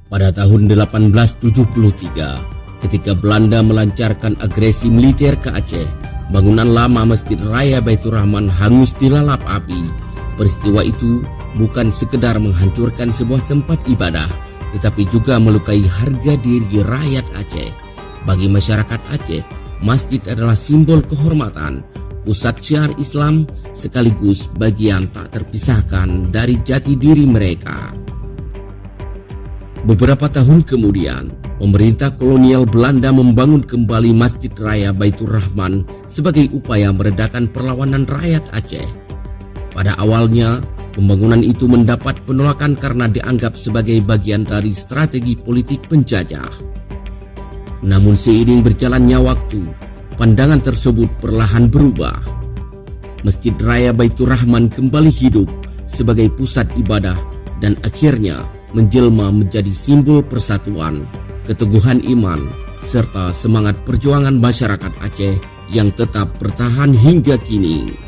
Pada tahun 1873, ketika Belanda melancarkan agresi militer ke Aceh, bangunan lama Masjid Raya Baitur Rahman hangus dilalap api. Peristiwa itu bukan sekedar menghancurkan sebuah tempat ibadah, tetapi juga melukai harga diri rakyat Aceh. Bagi masyarakat Aceh, masjid adalah simbol kehormatan, pusat syiar Islam, sekaligus bagian tak terpisahkan dari jati diri mereka. Beberapa tahun kemudian, pemerintah kolonial Belanda membangun kembali Masjid Raya Baitur Rahman sebagai upaya meredakan perlawanan rakyat Aceh. Pada awalnya, pembangunan itu mendapat penolakan karena dianggap sebagai bagian dari strategi politik penjajah. Namun seiring berjalannya waktu, pandangan tersebut perlahan berubah. Masjid Raya Baitur Rahman kembali hidup sebagai pusat ibadah dan akhirnya menjelma menjadi simbol persatuan, keteguhan iman, serta semangat perjuangan masyarakat Aceh yang tetap bertahan hingga kini.